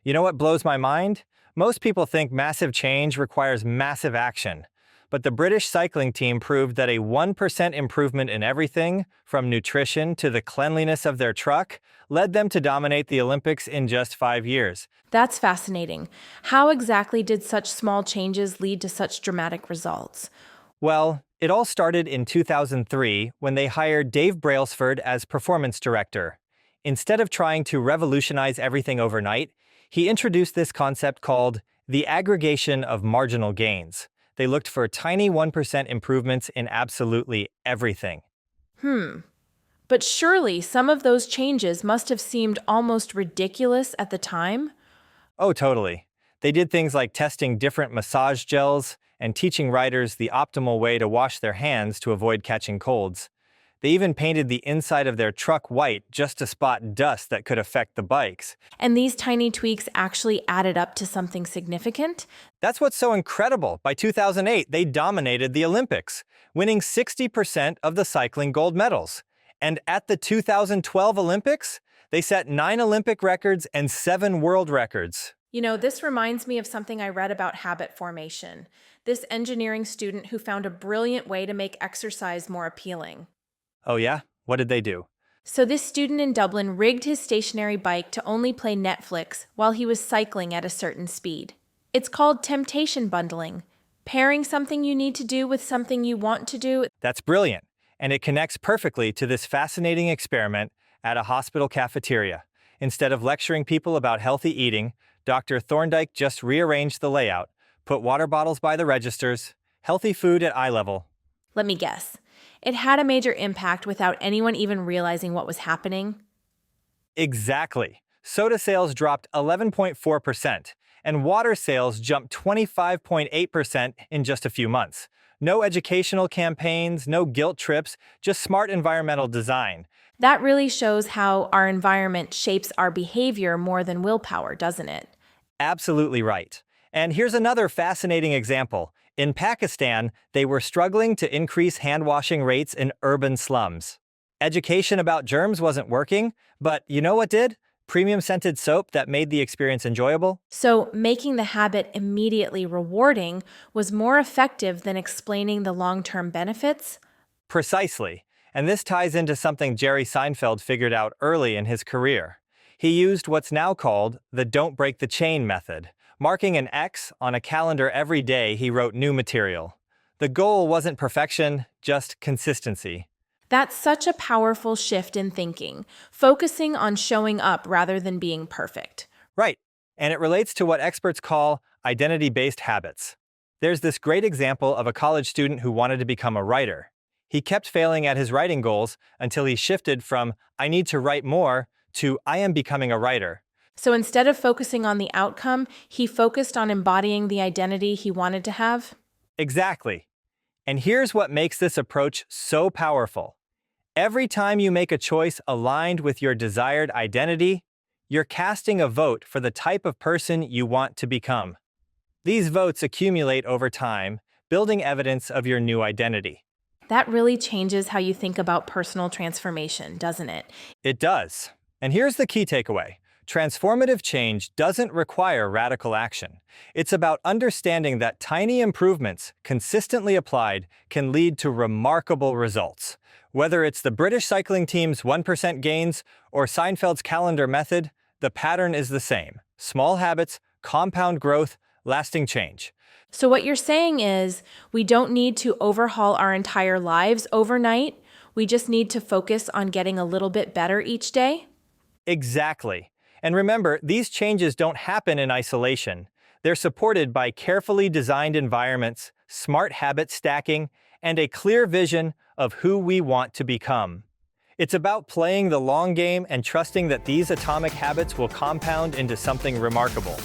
You know what blows my mind? Most people think massive change requires massive action. But the British cycling team proved that a 1% improvement in everything, from nutrition to the cleanliness of their truck, led them to dominate the Olympics in just 5 years. That's fascinating. How exactly did such small changes lead to such dramatic results? Well, it all started in 2003 when they hired Dave Brailsford as performance director. Instead of trying to revolutionize everything overnight, he introduced this concept called the aggregation of marginal gains. They looked for tiny 1% improvements in absolutely everything. Hmm. But surely some of those changes must have seemed almost ridiculous at the time? Oh, totally. They did things like testing different massage gels and teaching riders the optimal way to wash their hands to avoid catching colds. They even painted the inside of their truck white just to spot dust that could affect the bikes. And these tiny tweaks actually added up to something significant? That's what's so incredible. By 2008, they dominated the Olympics, winning 60% of the cycling gold medals. And at the 2012 Olympics, they set 9 Olympic records and 7 world records. This reminds me of something I read about habit formation. This engineering student who found a brilliant way to make exercise more appealing. Oh yeah? What did they do? So, this student in Dublin rigged his stationary bike to only play Netflix while he was cycling at a certain speed. It's called temptation bundling, pairing something you need to do with something you want to do. That's brilliant. And it connects perfectly to this fascinating experiment at a hospital cafeteria. Instead of lecturing people about healthy eating, Dr. Thorndike just rearranged the layout, put water bottles by the registers, healthy food at eye level. Let me guess. It had a major impact without anyone even realizing what was happening. Exactly. Soda sales dropped 11.4%, and water sales jumped 25.8% in just a few months. No educational campaigns, no guilt trips, just smart environmental design. That really shows how our environment shapes our behavior more than willpower, doesn't it? Absolutely right. And here's another fascinating example. In Pakistan, they were struggling to increase hand-washing rates in urban slums. Education about germs wasn't working, but you know what did? Premium scented soap that made the experience enjoyable? So, making the habit immediately rewarding was more effective than explaining the long-term benefits? Precisely. And this ties into something Jerry Seinfeld figured out early in his career. He used what's now called the don't break the chain method. Marking an X on a calendar every day he wrote new material. The goal wasn't perfection, just consistency. That's such a powerful shift in thinking, focusing on showing up rather than being perfect. Right. And it relates to what experts call identity-based habits. There's this great example of a college student who wanted to become a writer. He kept failing at his writing goals until he shifted from I need to write more to I am becoming a writer. So instead of focusing on the outcome, he focused on embodying the identity he wanted to have? Exactly. And here's what makes this approach so powerful. Every time you make a choice aligned with your desired identity, you're casting a vote for the type of person you want to become. These votes accumulate over time, building evidence of your new identity. That really changes how you think about personal transformation, doesn't it? It does. And here's the key takeaway. Transformative change doesn't require radical action. It's about understanding that tiny improvements, consistently applied, can lead to remarkable results. Whether it's the British cycling team's 1% gains or Seinfeld's calendar method, the pattern is the same. Small habits, compound growth, lasting change. So what you're saying is we don't need to overhaul our entire lives overnight. We just need to focus on getting a little bit better each day? Exactly. And remember, these changes don't happen in isolation. They're supported by carefully designed environments, smart habit stacking, and a clear vision of who we want to become. It's about playing the long game and trusting that these atomic habits will compound into something remarkable.